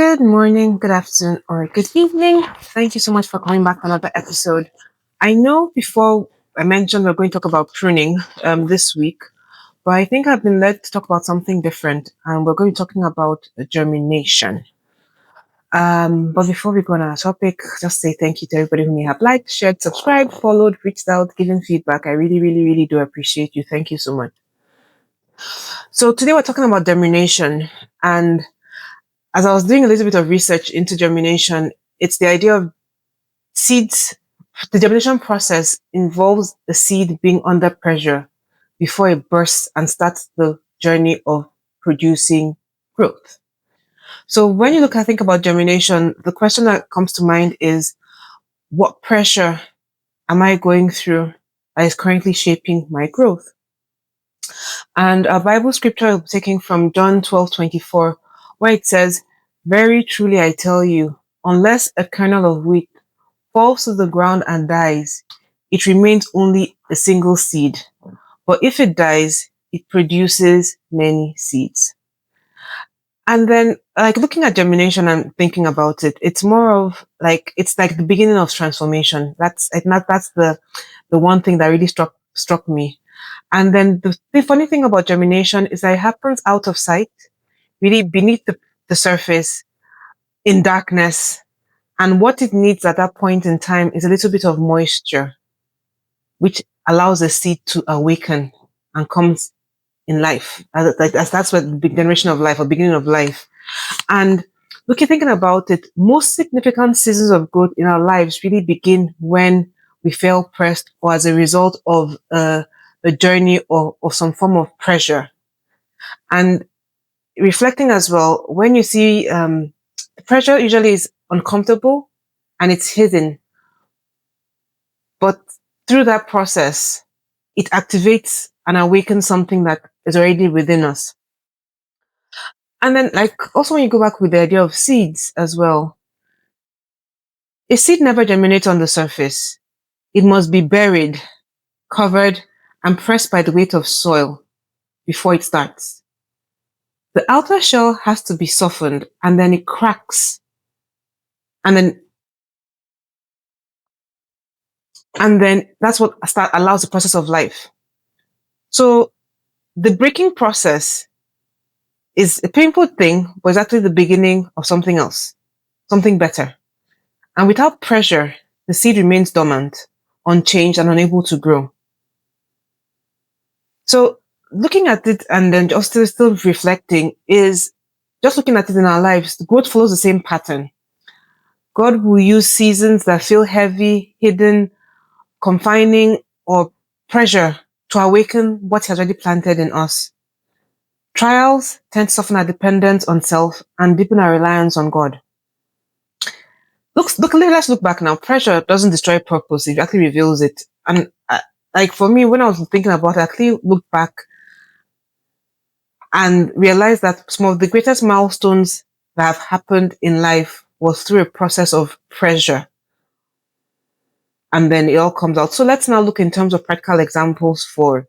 Good morning, good afternoon, or good evening. Thank you so much for coming back to another episode. I know before I mentioned we're going to talk about pruning this week, but I think I've been led to talk about something different, and we're going to be talking about germination. But before we go on our topic, just say thank you to everybody who may have liked, shared, subscribed, followed, reached out, given feedback. I really, really, really do appreciate you. Thank you so much. So today we're talking about germination, and as I was doing a little bit of research into germination, it's the idea of seeds. The germination process involves the seed being under pressure before it bursts and starts the journey of producing growth. So when you think about germination, the question that comes to mind is, what pressure am I going through that is currently shaping my growth? And our Bible scripture will be taken from John 12:24, where it says, "Very truly I tell you, unless a kernel of wheat falls to the ground and dies, it remains only a single seed. But if it dies, it produces many seeds." And then, looking at germination and thinking about it, it's more of it's like the beginning of transformation. That's the one thing that really struck me. And then the funny thing about germination is that it happens out of sight, really beneath the surface, in darkness. And what it needs at that point in time is a little bit of moisture, which allows the seed to awaken and comes in life. That's what the generation of life or beginning of life. And thinking about it, most significant seasons of growth in our lives really begin when we feel pressed or as a result of a journey or some form of pressure. And reflecting as well, when you see the pressure usually is uncomfortable and it's hidden, but through that process, it activates and awakens something that is already within us. And then, also when you go back with the idea of seeds as well, a seed never germinates on the surface. It must be buried, covered, and pressed by the weight of soil before it starts. The outer shell has to be softened and then it cracks. And then that's what allows the process of life. So the breaking process is a painful thing, but it's actually the beginning of something else, something better. And without pressure, the seed remains dormant, unchanged, and unable to grow. So looking at it and then just still reflecting is just looking at it in our lives, the growth follows the same pattern. God will use seasons that feel heavy, hidden, confining, or pressure to awaken what He has already planted in us. Trials tend to soften our dependence on self and deepen our reliance on God. Let's look back now. Pressure doesn't destroy purpose; it actually reveals it. And for me, when I was thinking about it, I actually looked back and realized that some of the greatest milestones that have happened in life was through a process of pressure. And then it all comes out. So let's now look in terms of practical examples for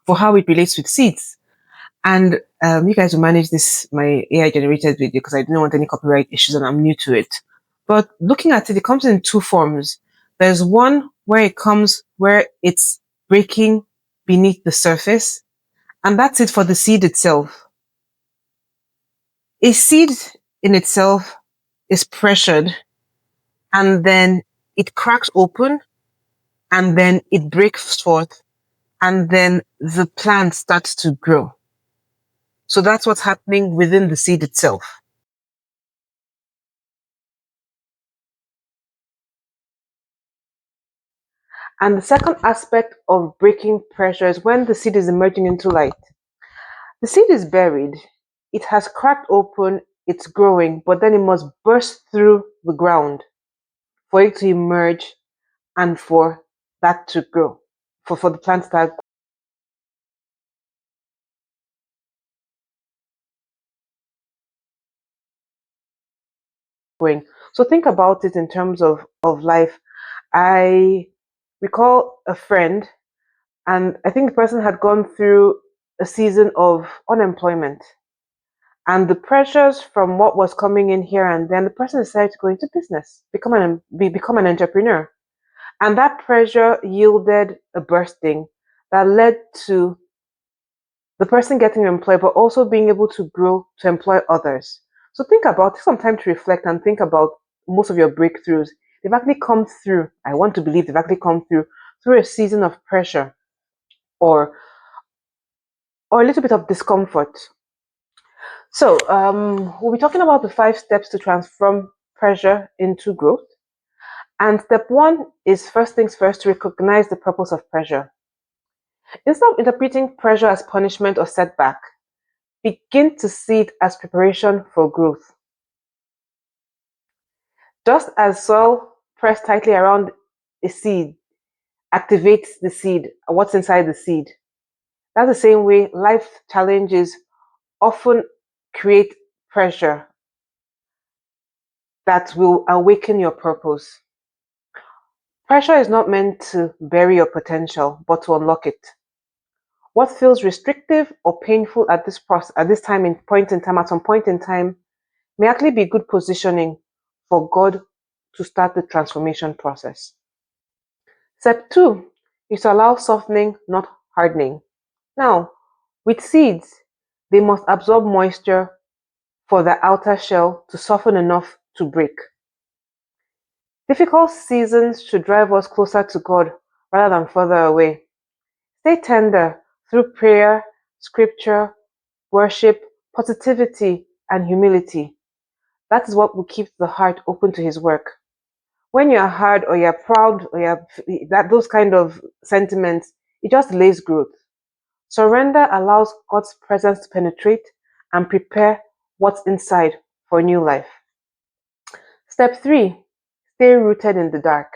how it relates with seeds. And you guys will manage this, my AI generated video, because I didn't want any copyright issues and I'm new to it. But looking at it, it comes in two forms. There's one where it's breaking beneath the surface, and that's it for the seed itself. A seed in itself is pressured, and then it cracks open, and then it breaks forth, and then the plant starts to grow. So that's what's happening within the seed itself. And the second aspect of breaking pressure is when the seed is emerging into light. The seed is buried, it has cracked open, it's growing, but then it must burst through the ground for it to emerge and for that to grow, for the plant to start growing. So think about it in terms of life. I recall a friend, and I think the person had gone through a season of unemployment. And the pressures from what was coming in here and then, the person decided to go into business, become an entrepreneur. And that pressure yielded a bursting that led to the person getting employed, but also being able to grow to employ others. So take some time to reflect and think about most of your breakthroughs. They've actually come through, I want to believe they've actually come through a season of pressure or a little bit of discomfort. So we'll be talking about the 5 steps to transform pressure into growth. And step 1 is first things first, to recognize the purpose of pressure. Instead of interpreting pressure as punishment or setback, begin to see it as preparation for growth. Just as soil pressed tightly around a seed activates the seed, what's inside the seed, that's the same way life challenges often create pressure that will awaken your purpose. Pressure is not meant to bury your potential, but to unlock it. What feels restrictive or painful at this point in time, at some point in time, may actually be good positioning for God to start the transformation process. Step 2 is to allow softening, not hardening. Now, with seeds, they must absorb moisture for the outer shell to soften enough to break. Difficult seasons should drive us closer to God rather than further away. Stay tender through prayer, scripture, worship, positivity, and humility. That is what will keep the heart open to His work. When you're hard or you're proud or those kind of sentiments, it just delays growth. Surrender allows God's presence to penetrate and prepare what's inside for a new life. Step 3, stay rooted in the dark.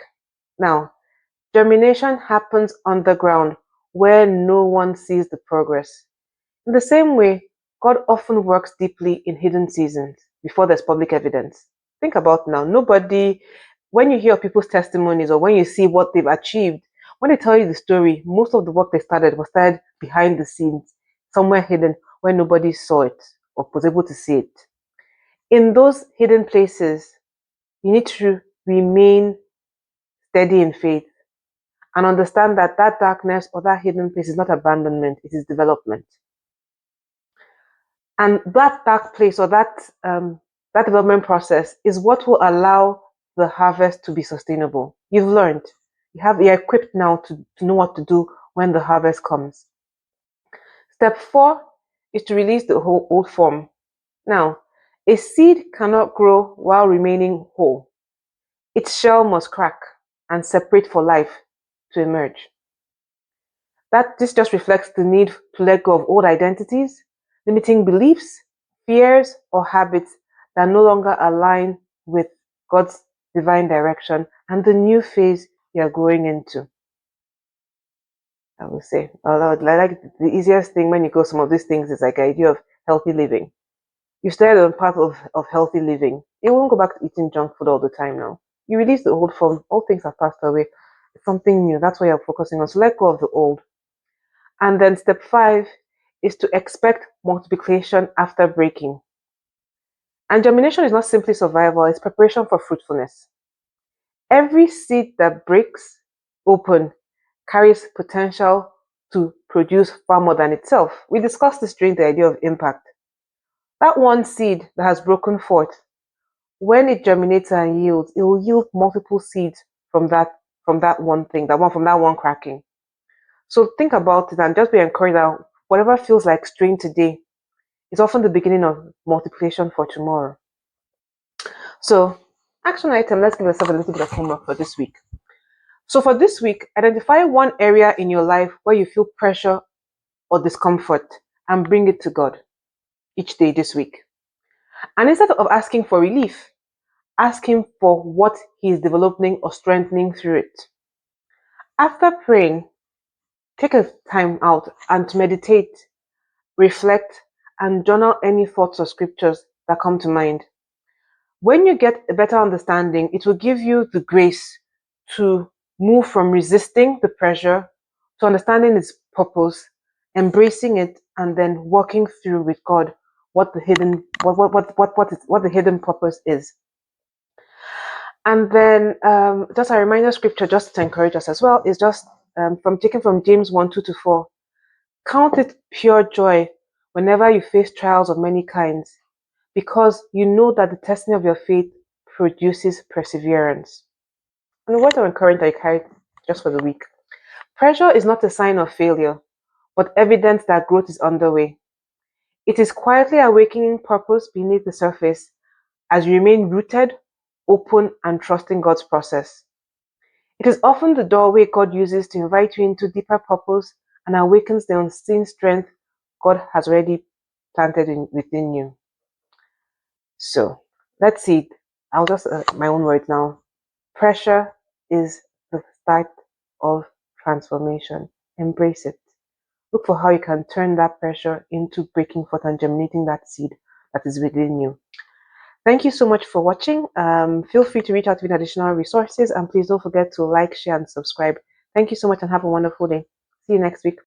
Now, germination happens underground where no one sees the progress. In the same way, God often works deeply in hidden seasons before there's public evidence. Think about now, when you hear people's testimonies or when you see what they've achieved, when they tell you the story, most of the work they started was started behind the scenes, somewhere hidden where nobody saw it or was able to see it. In those hidden places, you need to remain steady in faith and understand that that darkness or that hidden place is not abandonment, it is development. And that dark place or that development process is what will allow the harvest to be sustainable. You've learned. You're equipped now to know what to do when the harvest comes. Step 4 is to release the whole old form. Now, a seed cannot grow while remaining whole. Its shell must crack and separate for life to emerge. This just reflects the need to let go of old identities, limiting beliefs, fears, or habits that no longer align with God's divine direction and the new phase you are growing into. I would say, like the easiest thing when you go some of these things is like the idea of healthy living. You started on path of healthy living. You won't go back to eating junk food all the time now. You release the old form, all things have passed away. It's something new. That's what you're focusing on. So let go of the old. And then step 5 is to expect multiplication after breaking. And germination is not simply survival, it's preparation for fruitfulness. Every seed that breaks open carries potential to produce far more than itself. We discussed this during the idea of impact. That one seed that has broken forth, when it germinates and yields, it will yield multiple seeds from that one thing, from that one cracking. So think about it and just be encouraged that whatever feels like strain today is often the beginning of multiplication for tomorrow. So, action item, let's give ourselves a little bit of homework for this week. So for this week, identify one area in your life where you feel pressure or discomfort and bring it to God each day this week. And instead of asking for relief, ask Him for what He is developing or strengthening through it. After praying, take a time out and to meditate, reflect, and journal any thoughts or scriptures that come to mind. When you get a better understanding, it will give you the grace to move from resisting the pressure to understanding its purpose, embracing it, and then walking through with God what the hidden what the hidden purpose is. And then just a reminder scripture just to encourage us as well is just from taken from James 1:2-4. Count it pure joy whenever you face trials of many kinds, because you know that the testing of your faith produces perseverance. And what I'm encouraged I carried just for the week. Pressure is not a sign of failure, but evidence that growth is underway. It is quietly awakening purpose beneath the surface as you remain rooted, open, and trusting God's process. It is often the doorway God uses to invite you into deeper purpose and awakens the unseen strength God has already planted within you. So, let's see. I'll just, my own words now. Pressure is the start of transformation. Embrace it. Look for how you can turn that pressure into breaking forth and germinating that seed that is within you. Thank you so much for watching. Feel free to reach out with additional resources, and please don't forget to like, share, and subscribe. Thank you so much and have a wonderful day. See you next week.